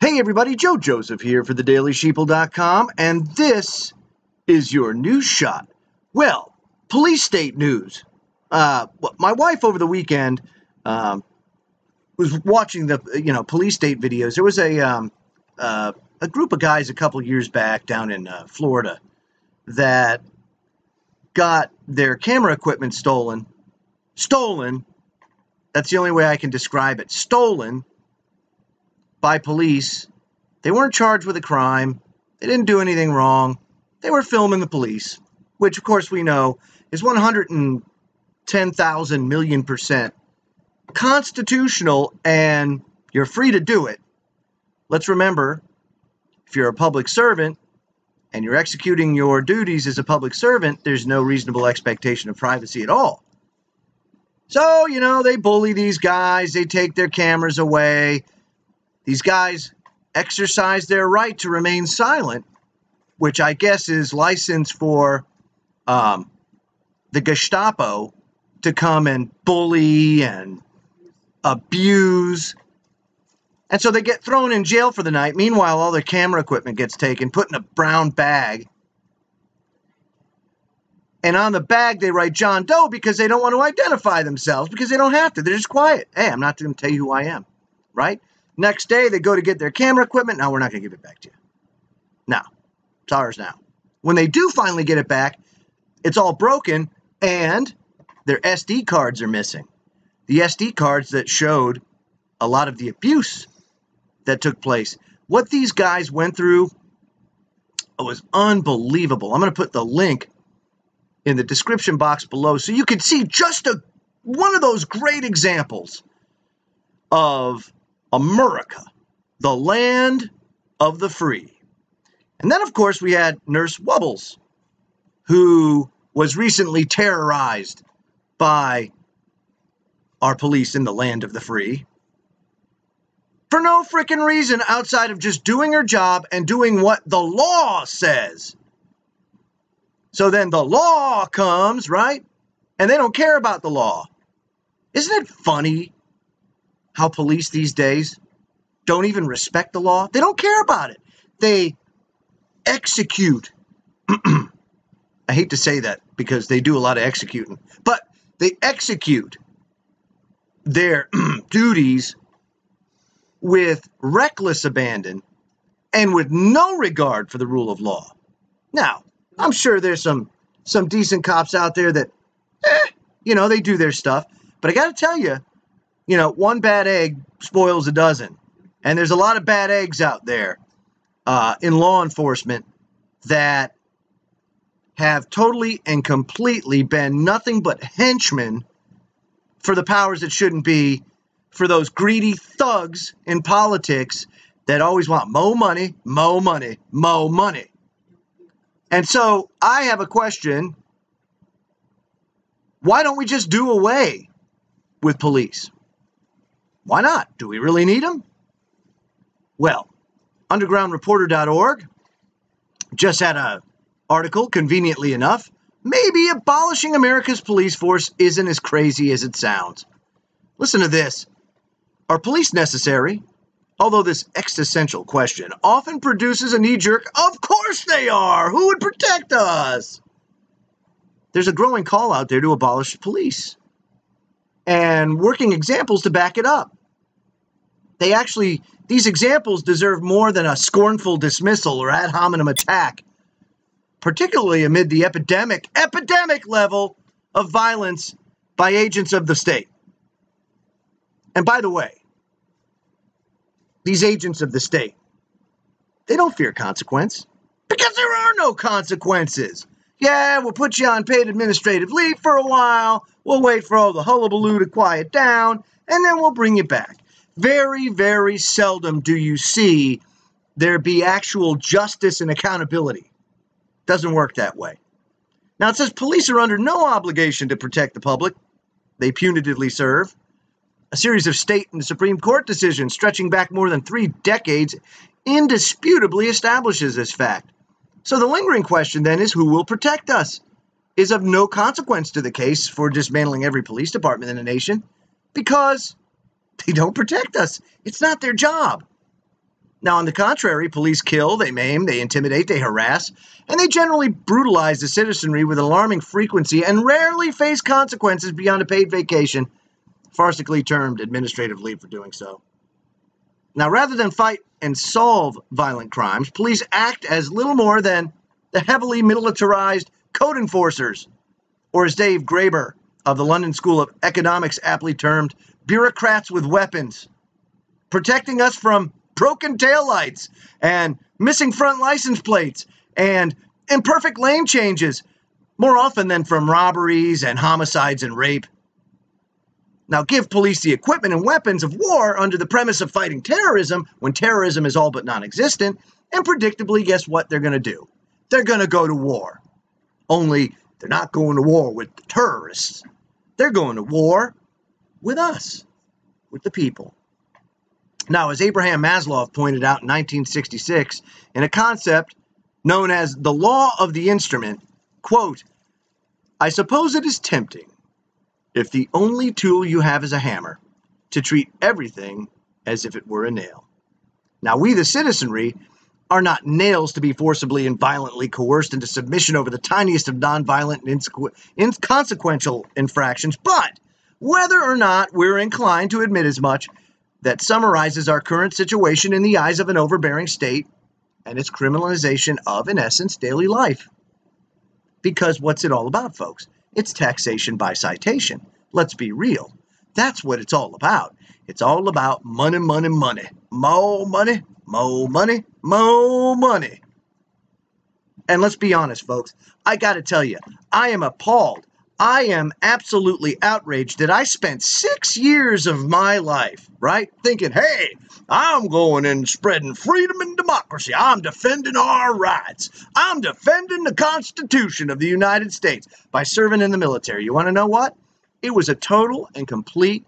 Hey everybody, Joe Joseph here for thedailysheeple.com, and this is your news shot. Well, police state news. My wife over the weekend was watching the police state videos. There was a group of guys a couple years back down in Florida that got their camera equipment stolen. That's the only way I can describe it. Stolen by police. They weren't charged with a crime. They didn't do anything wrong. They were filming the police, which of course we know is 110,000 million% constitutional, and you're free to do it. Let's remember, if you're a public servant and you're executing your duties as a public servant, there's no reasonable expectation of privacy at all. So, they bully these guys. They take their cameras away. These guys exercise their right to remain silent, which I guess is license for the Gestapo to come and bully and abuse. And so they get thrown in jail for the night. Meanwhile, all their camera equipment gets taken, put in a brown bag. And on the bag, they write John Doe because they don't want to identify themselves, because they don't have to. They're just quiet. Hey, I'm not going to tell you who I am, right? Next day, they go to get their camera equipment. No, we're not going to give it back to you. No, it's ours now. When they do finally get it back, it's all broken, and their SD cards are missing. The SD cards that showed a lot of the abuse that took place. What these guys went through was unbelievable. I'm going to put the link in the description box below so you can see just one of those great examples of America, the land of the free. And then, of course, we had Nurse Wubbles, who was recently terrorized by our police in the land of the free for no freaking reason outside of just doing her job and doing what the law says. So then the law comes, right? And they don't care about the law. Isn't it funny how police these days don't even respect the law? They don't care about it. They execute. I hate to say that because they do a lot of executing, but they execute their duties with reckless abandon and with no regard for the rule of law. Now, I'm sure there's some decent cops out there that, they do their stuff. But I got to tell you, one bad egg spoils a dozen. And there's a lot of bad eggs out there in law enforcement that have totally and completely been nothing but henchmen for the powers that shouldn't be, for those greedy thugs in politics that always want more money, more money, more money. And so I have a question. Why don't we just do away with police? Why not? Do we really need them? Well, undergroundreporter.org just had an article, conveniently enough. Maybe abolishing America's police force isn't as crazy as it sounds. Listen to this. Are police necessary? Although this existential question often produces a knee-jerk, of course they are! Who would protect us? There's a growing call out there to abolish police, and working examples to back it up. These examples deserve more than a scornful dismissal or ad hominem attack, particularly amid the epidemic level of violence by agents of the state. And by the way, these agents of the state, they don't fear consequence because there are no consequences. Yeah, we'll put you on paid administrative leave for a while. We'll wait for all the hullabaloo to quiet down, and then we'll bring you back. Very, very seldom do you see there be actual justice and accountability. Doesn't work that way. Now, it says police are under no obligation to protect the public they punitively serve. A series of state and Supreme Court decisions stretching back more than 3 decades indisputably establishes this fact. So the lingering question then is, who will protect us? Is of no consequence to the case for dismantling every police department in the nation because they don't protect us. It's not their job. Now, on the contrary, police kill, they maim, they intimidate, they harass, and they generally brutalize the citizenry with alarming frequency and rarely face consequences beyond a paid vacation, farcically termed administrative leave for doing so. Now, rather than fight and solve violent crimes, police act as little more than the heavily militarized code enforcers, or as Dave Graeber of the London School of Economics aptly termed, bureaucrats with weapons, protecting us from broken taillights and missing front license plates and imperfect lane changes, more often than from robberies and homicides and rape. Now, give police the equipment and weapons of war under the premise of fighting terrorism when terrorism is all but non-existent, and predictably, guess what they're going to do? They're going to go to war. Only they're not going to war with the terrorists. They're going to war with us, with the people. Now, as Abraham Maslow pointed out in 1966, in a concept known as the law of the instrument, quote, "I suppose it is tempting, if the only tool you have is a hammer, to treat everything as if it were a nail." Now, we, the citizenry, are not nails to be forcibly and violently coerced into submission over the tiniest of nonviolent and inconsequential infractions, but whether or not we're inclined to admit as much, that summarizes our current situation in the eyes of an overbearing state and its criminalization of, in essence, daily life. Because what's it all about, folks? It's taxation by citation. Let's be real. That's what it's all about. It's all about money, money, money. More money, more money, more money. And let's be honest, folks. I got to tell you, I am appalled. I am absolutely outraged that I spent 6 years of my life, right, thinking, hey, I'm going and spreading freedom and democracy. I'm defending our rights. I'm defending the Constitution of the United States by serving in the military. You want to know what? It was a total and complete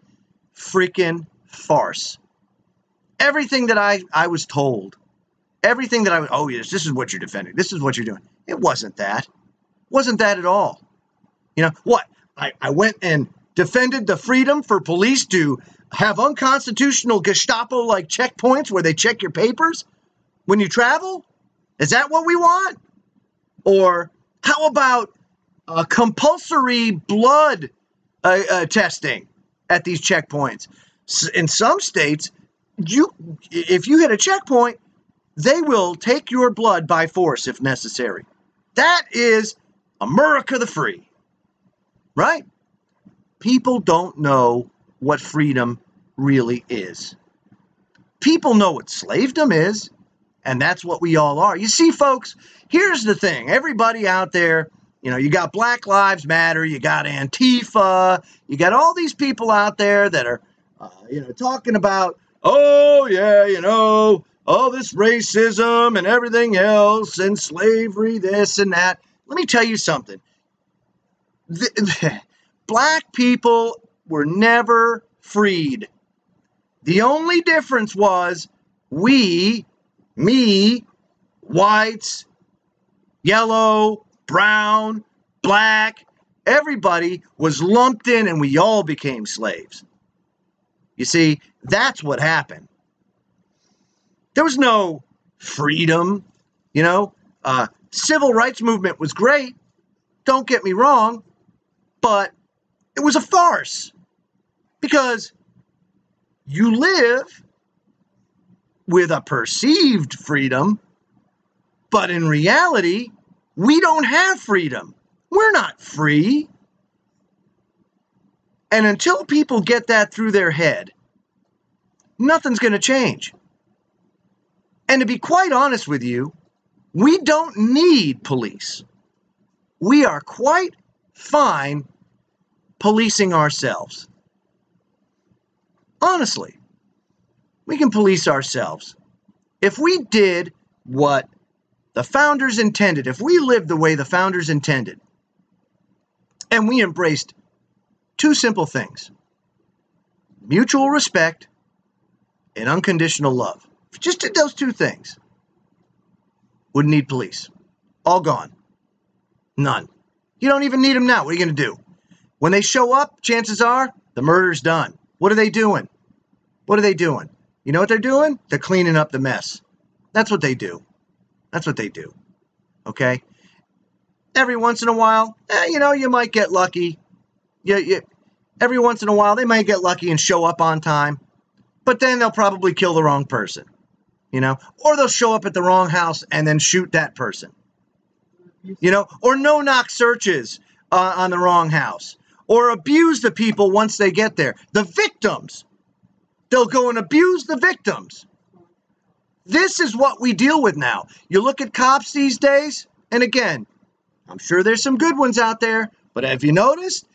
freaking farce. Everything that I was told, everything that oh, yes, this is what you're defending. This is what you're doing. It wasn't that. Wasn't that at all. You know what? I went and defended the freedom for police to have unconstitutional Gestapo-like checkpoints where they check your papers when you travel? Is that what we want? Or how about compulsory blood testing at these checkpoints? In some states, if you hit a checkpoint, they will take your blood by force if necessary. That is America the free. Right? People don't know what freedom really is. People know what slavedom is, and that's what we all are. You see, folks, here's the thing. Everybody out there, you got Black Lives Matter, you got Antifa, you got all these people out there that are, talking about, oh, yeah, this racism and everything else and slavery, this and that. Let me tell you something. Black people were never freed. The only difference was we, me, whites, yellow, brown, black, everybody was lumped in and we all became slaves. You see, that's what happened. There was no freedom, Civil rights movement was great. Don't get me wrong. But it was a farce because you live with a perceived freedom, but in reality, we don't have freedom. We're not free. And until people get that through their head, nothing's going to change. And to be quite honest with you, we don't need police. We are quite fine policing ourselves. Honestly, we can police ourselves. If we did what the founders intended, if we lived the way the founders intended, and we embraced two simple things, mutual respect and unconditional love. If you just did those two things, wouldn't need police. All gone. None. You don't even need them now. What are you going to do? When they show up, chances are the murder's done. What are they doing? What are they doing? You know what they're doing? They're cleaning up the mess. That's what they do. That's what they do. Okay? Every once in a while, you might get lucky. Every once in a while, they might get lucky and show up on time. But then they'll probably kill the wrong person. Or they'll show up at the wrong house and then shoot that person. Or no-knock searches on the wrong house. Or abuse the people once they get there. The victims. They'll go and abuse the victims. This is what we deal with now. You look at cops these days, and again, I'm sure there's some good ones out there, but have you noticed?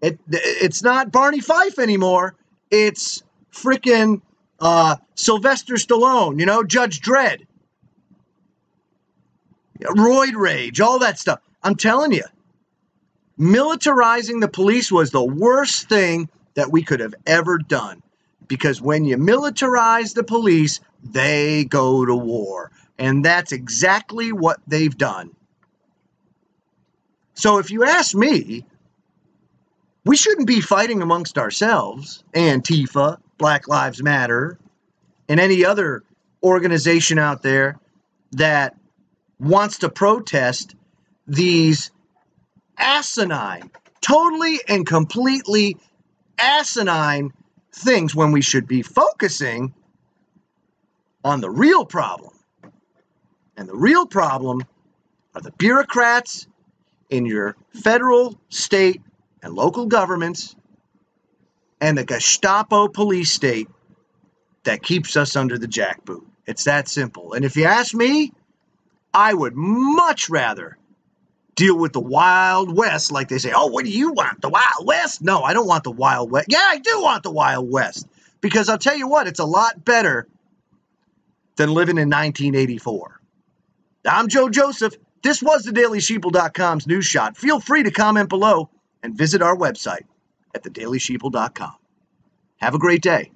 It's not Barney Fife anymore. It's freaking Sylvester Stallone, Judge Dredd. Roid rage, all that stuff. I'm telling you, militarizing the police was the worst thing that we could have ever done. Because when you militarize the police, they go to war. And that's exactly what they've done. So if you ask me, we shouldn't be fighting amongst ourselves, Antifa, Black Lives Matter, and any other organization out there that wants to protest these asinine, totally and completely asinine things, when we should be focusing on the real problem. And the real problem are the bureaucrats in your federal, state, and local governments, and the Gestapo police state that keeps us under the jackboot. It's that simple. And if you ask me, I would much rather deal with the Wild West, like they say. Oh, what do you want? The Wild West? No, I don't want the Wild West. Yeah, I do want the Wild West. Because I'll tell you what, it's a lot better than living in 1984. I'm Joe Joseph. This was the DailySheeple.com's News Shot. Feel free to comment below and visit our website at thedailysheeple.com. Have a great day.